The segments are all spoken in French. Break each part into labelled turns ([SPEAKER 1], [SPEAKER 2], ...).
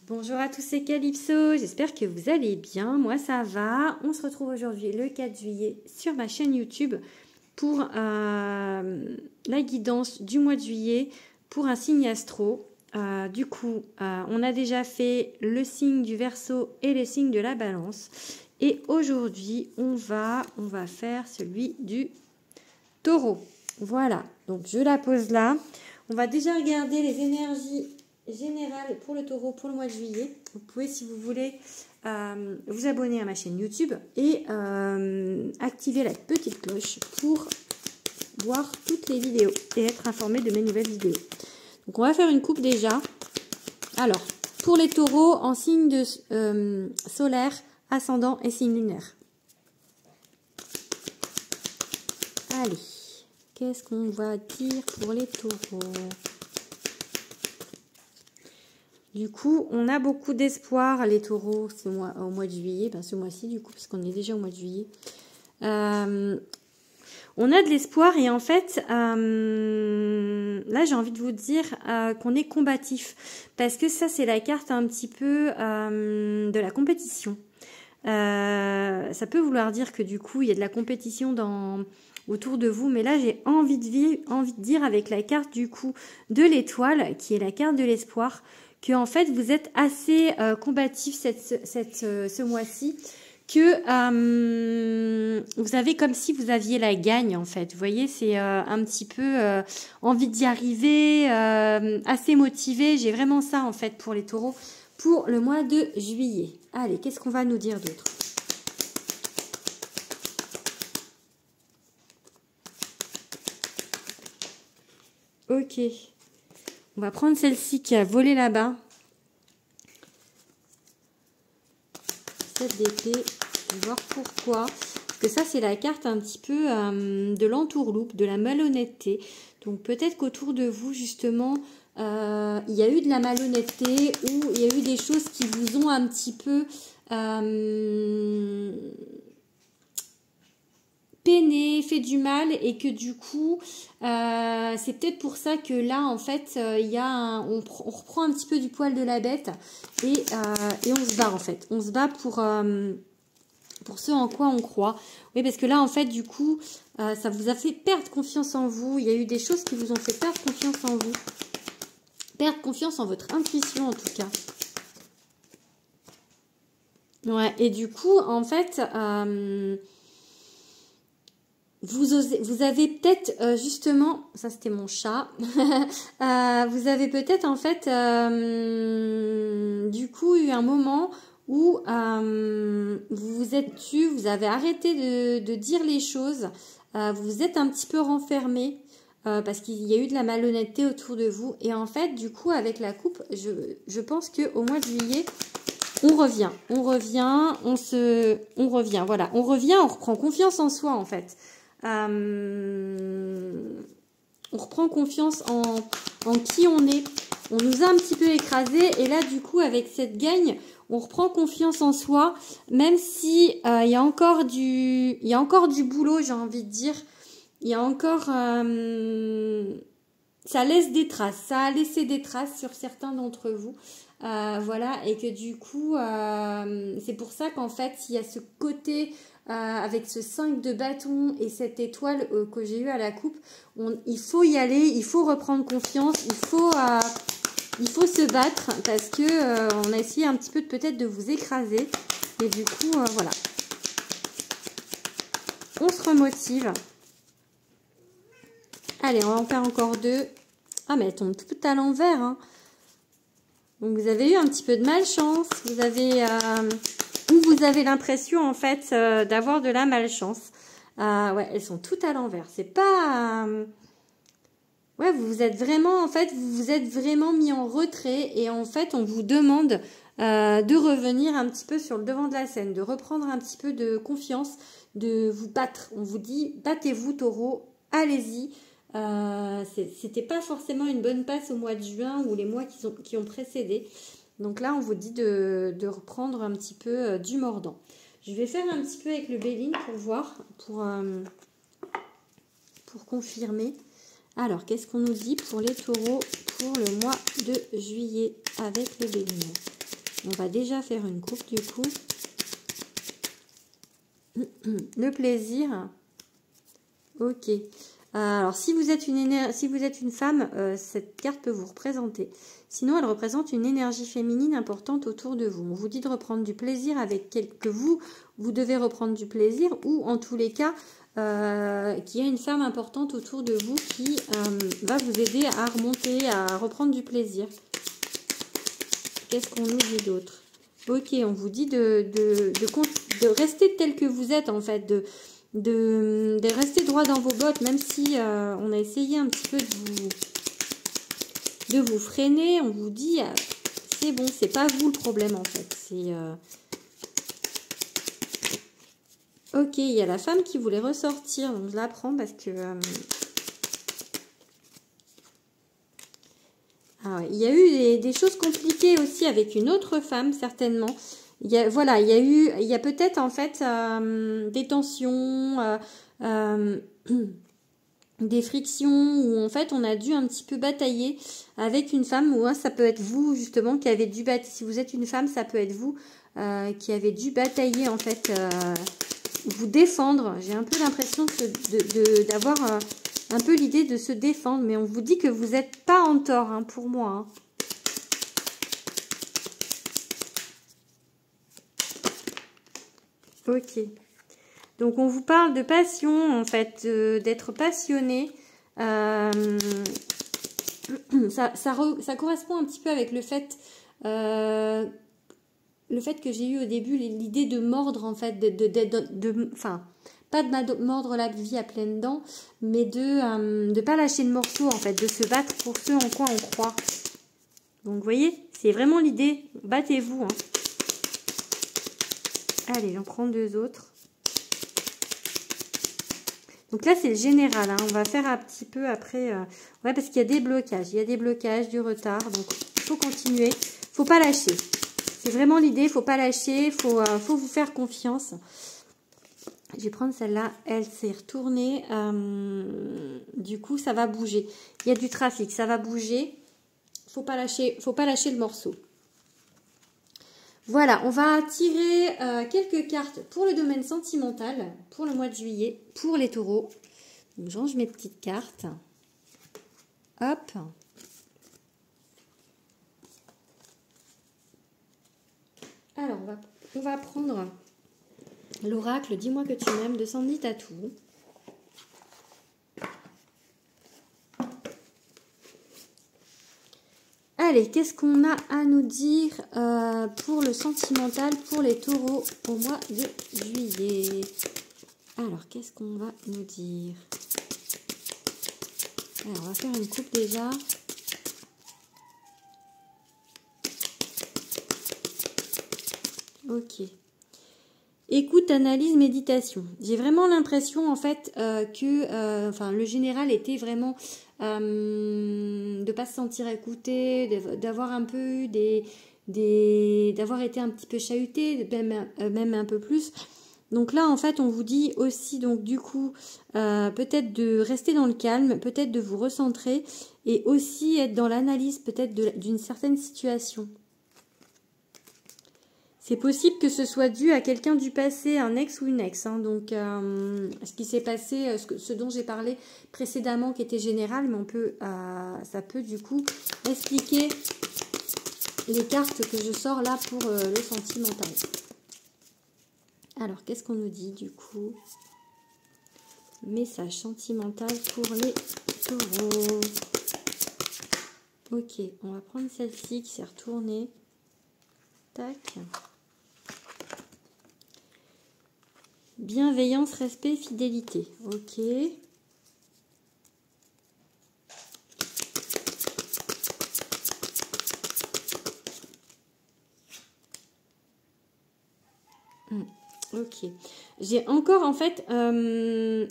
[SPEAKER 1] Bonjour à tous, c'est Calypso, j'espère que vous allez bien, moi ça va. On se retrouve aujourd'hui le 4 juillet sur ma chaîne YouTube pour la guidance du mois de juillet pour un signe astro. On a déjà fait le signe du Verseau et le signe de la Balance. Et aujourd'hui, on va faire celui du Taureau. Voilà, donc je la pose là. On va déjà regarder les énergies générales pour le Taureau pour le mois de juillet. Vous pouvez, si vous voulez, vous abonner à ma chaîne YouTube et activer la petite cloche pour voir toutes les vidéos et être informé de mes nouvelles vidéos. Donc on va faire une coupe déjà. Alors, pour les Taureaux en signe de solaire, ascendant et signe lunaire. Allez, qu'est-ce qu'on va dire pour les Taureaux? Du coup, on a beaucoup d'espoir, les Taureaux, au mois de juillet, ce mois-ci du coup, parce qu'on est déjà au mois de juillet. On a de l'espoir et en fait, là j'ai envie de vous dire qu'on est combatif, parce que ça c'est la carte un petit peu de la compétition. Ça peut vouloir dire que du coup, il y a de la compétition autour de vous, mais là j'ai envie de dire avec la carte du coup de l'étoile, qui est la carte de l'espoir, que en fait vous êtes assez combatif ce mois-ci, que vous avez comme si vous aviez la gagne en fait. Vous voyez, c'est un petit peu envie d'y arriver, assez motivé. J'ai vraiment ça en fait pour les Taureaux pour le mois de juillet. Allez, qu'est-ce qu'on va nous dire d'autre? Ok. On va prendre celle-ci qui a volé là-bas. 7 d'épée. Je vais voir pourquoi. Parce que ça, c'est la carte un petit peu de l'entourloupe, de la malhonnêteté. Donc peut-être qu'autour de vous, justement, il y a eu de la malhonnêteté ou il y a eu des choses qui vous ont un petit peu peiné, fait du mal, et que du coup c'est peut-être pour ça que là en fait on reprend un petit peu du poil de la bête et on se bat en fait. On se bat pour ce en quoi on croit. Oui, parce que là en fait du coup ça vous a fait perdre confiance en vous. Il y a eu des choses qui vous ont fait perdre confiance en vous. Perdre confiance en votre intuition en tout cas. Ouais, et du coup en fait vous avez peut-être justement, ça c'était mon chat, vous avez peut-être en fait du coup eu un moment où vous vous êtes tu, vous avez arrêté de dire les choses, vous vous êtes un petit peu renfermé parce qu'il y a eu de la malhonnêteté autour de vous, et en fait du coup avec la coupe, je pense qu'au mois de juillet, on revient, voilà, on revient, on reprend confiance en soi en fait. On reprend confiance en qui on est. On nous a un petit peu écrasé, et là du coup avec cette gagne, on reprend confiance en soi, même si il y a encore du boulot, j'ai envie de dire. Il y a encore ça laisse des traces, ça a laissé des traces sur certains d'entre vous. Voilà, et que du coup c'est pour ça qu'en fait il y a ce côté avec ce 5 de bâton et cette étoile que j'ai eu à la coupe, il faut y aller, il faut reprendre confiance, il faut se battre, parce que on a essayé un petit peu peut-être de vous écraser, et du coup voilà, on se remotive. Allez, on va en faire encore 2. Ah mais elles tombent toutes à l'envers, hein. Donc vous avez eu un petit peu de malchance, vous avez l'impression en fait d'avoir de la malchance. Ouais, elles sont toutes à l'envers. C'est pas ouais, vous vous êtes vraiment mis en retrait, et en fait on vous demande de revenir un petit peu sur le devant de la scène, de reprendre un petit peu de confiance, de vous battre. On vous dit battez-vous Taureau, allez-y. C'était pas forcément une bonne passe au mois de juin ou les mois qui ont précédé. Donc là, on vous dit de reprendre un petit peu du mordant. Je vais faire un petit peu avec le Béline pour voir, pour confirmer. Alors, qu'est-ce qu'on nous dit pour les Taureaux pour le mois de juillet avec le Béline? On va déjà faire une coupe du coup. Le plaisir. Ok. Alors, si vous êtes une femme, cette carte peut vous représenter. Sinon, elle représente une énergie féminine importante autour de vous. On vous dit de reprendre du plaisir avec que vous devez reprendre du plaisir, ou en tous les cas, qu'il y a une femme importante autour de vous qui va vous aider à remonter, à reprendre du plaisir. Qu'est-ce qu'on nous dit d'autre? Ok, on vous dit de rester tel que vous êtes, en fait, de rester droit dans vos bottes, même si on a essayé un petit peu de vous freiner. On vous dit, c'est bon, c'est pas vous le problème, en fait. C'est... Ok, il y a la femme qui voulait ressortir, donc je la prends parce que... Alors, il y a eu des choses compliquées aussi avec une autre femme, certainement. Il y a peut-être en fait des tensions, des frictions où en fait on a dû un petit peu batailler avec une femme, ou ça peut être vous justement qui avez dû batailler. Si vous êtes une femme, ça peut être vous qui avez dû batailler en fait, vous défendre. J'ai un peu l'impression d'avoir un peu l'idée de se défendre, mais on vous dit que vous n'êtes pas en tort, hein, pour moi. Hein. Ok. Donc, on vous parle de passion, en fait, d'être passionné. Ça correspond un petit peu avec le fait que j'ai eu au début l'idée de mordre, en fait, enfin, pas de mordre la vie à pleines dents, mais de pas lâcher le morceau, en fait, de se battre pour ce en quoi on croit. Donc, vous voyez, c'est vraiment l'idée. Battez-vous. Hein. Allez, j'en prends deux autres. Donc là, c'est le général. Hein. On va faire un petit peu après. Ouais, parce qu'il y a des blocages. Il y a des blocages, du retard. Donc, il faut continuer. Il ne faut pas lâcher. C'est vraiment l'idée. Il ne faut pas lâcher. Il faut vous faire confiance. Je vais prendre celle-là. Elle s'est retournée. Du coup, ça va bouger. Il y a du trafic. Ça va bouger. Il ne faut pas lâcher le morceau. Voilà, on va tirer quelques cartes pour le domaine sentimental, pour le mois de juillet, pour les taureaux. Donc, je range mes petites cartes. Hop. Alors, on va prendre l'oracle « Dis-moi que tu m'aimes » de Sandy Tatou. Allez, qu'est-ce qu'on a à nous dire pour le sentimental, pour les taureaux au mois de juillet? Alors, qu'est-ce qu'on va nous dire? Alors, on va faire une coupe déjà. Ok. Écoute, analyse, méditation. J'ai vraiment l'impression en fait que le général était vraiment de pas se sentir écouté, d'avoir un peu d'avoir été un petit peu chahuté, même un peu plus. Donc là en fait on vous dit aussi donc du coup peut-être de rester dans le calme, peut-être de vous recentrer et aussi être dans l'analyse peut-être d'une certaine situation. C'est possible que ce soit dû à quelqu'un du passé, un ex ou une ex. Hein. Donc, ce qui s'est passé, ce dont j'ai parlé précédemment, qui était général, mais ça peut du coup expliquer les cartes que je sors là pour le sentimental. Alors, qu'est-ce qu'on nous dit du coup? Message sentimental pour les taureaux. Ok, on va prendre celle-ci qui s'est retournée. Tac. Bienveillance, respect, fidélité. Ok. Ok. J'ai encore en fait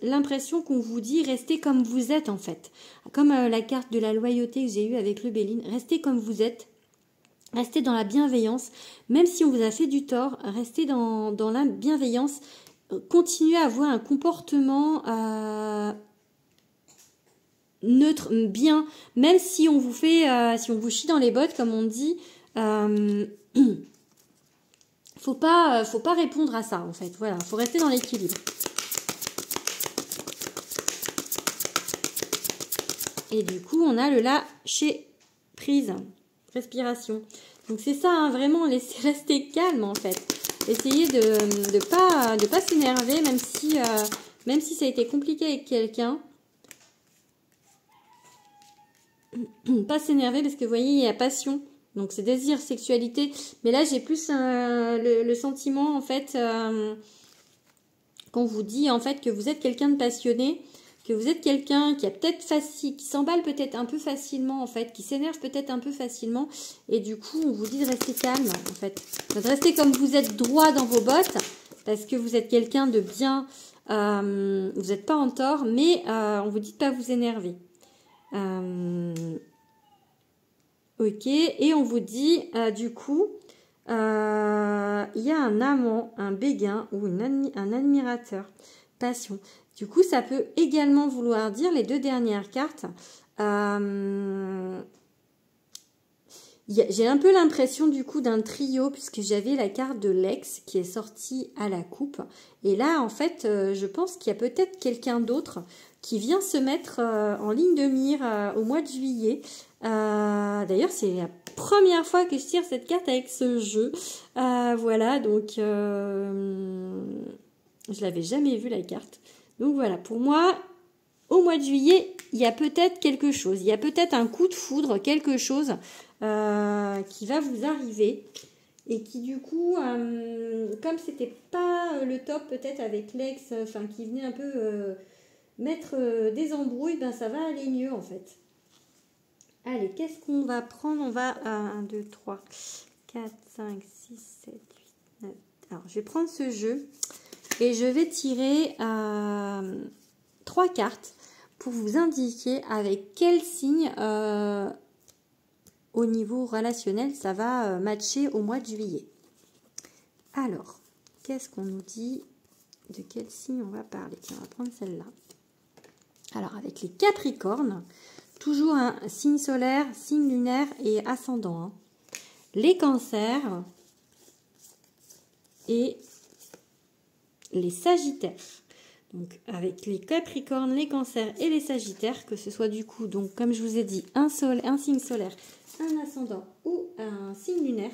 [SPEAKER 1] l'impression qu'on vous dit restez comme vous êtes en fait. Comme la carte de la loyauté que j'ai eue avec le Béline. Restez comme vous êtes. Restez dans la bienveillance. Même si on vous a fait du tort, restez dans la bienveillance. Continuez à avoir un comportement neutre, bien. Même si on vous fait, si on vous chie dans les bottes, comme on dit. faut pas répondre à ça en fait. Voilà, faut rester dans l'équilibre. Et du coup, on a le lâcher prise, respiration. Donc c'est ça, hein, vraiment, laisser rester calme en fait. Essayez de pas s'énerver, même si ça a été compliqué avec quelqu'un. Pas s'énerver parce que vous voyez, il y a passion. Donc c'est désir, sexualité. Mais là, j'ai plus le sentiment en fait qu'on vous dit en fait que vous êtes quelqu'un de passionné, que vous êtes quelqu'un qui a peut-être qui s'emballe peut-être un peu facilement en fait, qui s'énerve peut-être un peu facilement, et du coup on vous dit de rester calme en fait, de rester comme vous êtes, droit dans vos bottes, parce que vous êtes quelqu'un de bien, vous n'êtes pas en tort, mais on vous dit de pas vous énerver. Ok, et on vous dit du coup il y a un amant, un béguin ou un admirateur, passion. Du coup, ça peut également vouloir dire, les deux dernières cartes, j'ai un peu l'impression du coup d'un trio, puisque j'avais la carte de l'ex qui est sortie à la coupe. Et là, en fait, je pense qu'il y a peut-être quelqu'un d'autre qui vient se mettre en ligne de mire au mois de juillet. D'ailleurs, c'est la première fois que je tire cette carte avec ce jeu. Voilà, donc je l'avais jamais vue la carte. Donc voilà, pour moi, au mois de juillet, il y a peut-être quelque chose. Il y a peut-être un coup de foudre, quelque chose qui va vous arriver. Et qui du coup, comme c'était pas le top peut-être avec l'ex, qui venait un peu mettre des embrouilles, ben ça va aller mieux en fait. Allez, qu'est-ce qu'on va prendre? On va à 1, 2, 3, 4, 5, 6, 7, 8, 9. Alors, je vais prendre ce jeu. Et je vais tirer 3 cartes pour vous indiquer avec quel signe au niveau relationnel ça va matcher au mois de juillet. Alors, qu'est-ce qu'on nous dit? De quel signe on va parler? Tiens, on va prendre celle-là. Alors, avec les Capricornes, toujours un signe solaire, signe lunaire et ascendant. Hein. Les Cancers et les Sagittaires. Donc avec les Capricornes, les Cancers et les Sagittaires, que ce soit du coup, donc comme je vous ai dit, un signe solaire, un ascendant ou un signe lunaire,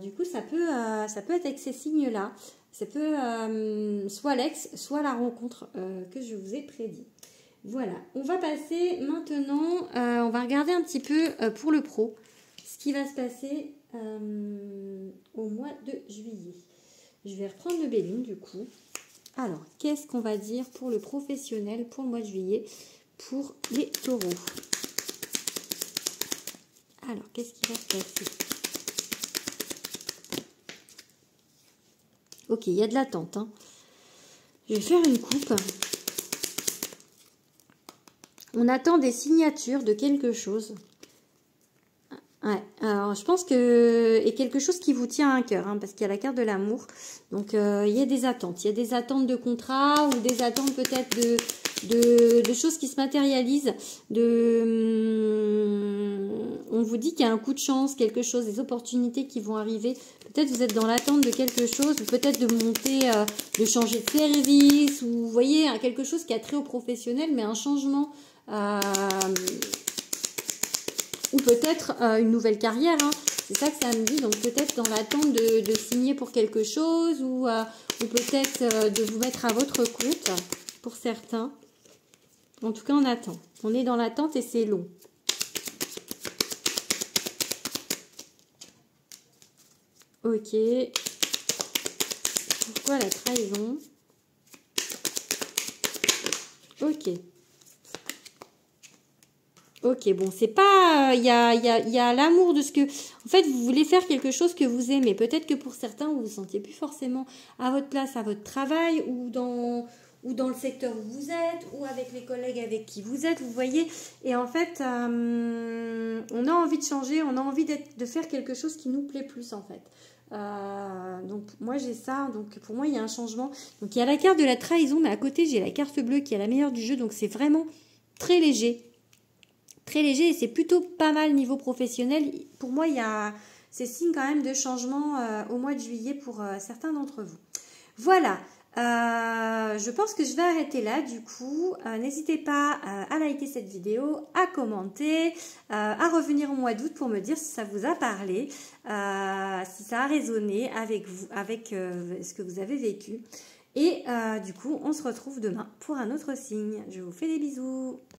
[SPEAKER 1] du coup ça peut être avec ces signes-là. Ça peut soit l'ex, soit la rencontre que je vous ai prédit. Voilà, on va passer maintenant, on va regarder un petit peu pour le pro, ce qui va se passer au mois de juillet. Je vais reprendre le Béline du coup. Alors, qu'est-ce qu'on va dire pour le professionnel pour le mois de juillet pour les taureaux? Alors, qu'est-ce qui va se passer? Ok, il y a de l'attente. Hein. Je vais faire une coupe. On attend des signatures de quelque chose. Ouais, alors je pense que et quelque chose qui vous tient à cœur, hein, parce qu'il y a la carte de l'amour. Donc il y a des attentes. Il y a des attentes de contrat ou des attentes peut-être de choses qui se matérialisent. On vous dit qu'il y a un coup de chance, quelque chose, des opportunités qui vont arriver. Peut-être vous êtes dans l'attente de quelque chose, ou peut-être de monter, de changer de service, ou vous voyez quelque chose qui a trait au professionnel, mais un changement. Ou peut-être une nouvelle carrière, hein. C'est ça que ça me dit, donc peut-être dans l'attente de signer pour quelque chose ou peut-être de vous mettre à votre compte pour certains. En tout cas, on attend. On est dans l'attente et c'est long. Ok. Pourquoi la trahison? Ok. Ok, bon, c'est pas... Il y a l'amour de ce que... En fait, vous voulez faire quelque chose que vous aimez. Peut-être que pour certains, vous vous sentiez plus forcément à votre place, à votre travail, ou dans le secteur où vous êtes, ou avec les collègues avec qui vous êtes, vous voyez. Et en fait, on a envie de changer, on a envie de faire quelque chose qui nous plaît plus, en fait. Donc, moi, j'ai ça. Donc, pour moi, il y a un changement. Donc, il y a la carte de la trahison, mais à côté, j'ai la carte bleue qui est la meilleure du jeu. Donc, c'est vraiment très léger. Très léger et c'est plutôt pas mal niveau professionnel. Pour moi, il y a c'est signe quand même de changement au mois de juillet pour certains d'entre vous. Voilà, je pense que je vais arrêter là du coup. N'hésitez pas à liker cette vidéo, à commenter, à revenir au mois d'août pour me dire si ça vous a parlé, si ça a résonné avec vous, avec ce que vous avez vécu. Et du coup, on se retrouve demain pour un autre signe. Je vous fais des bisous.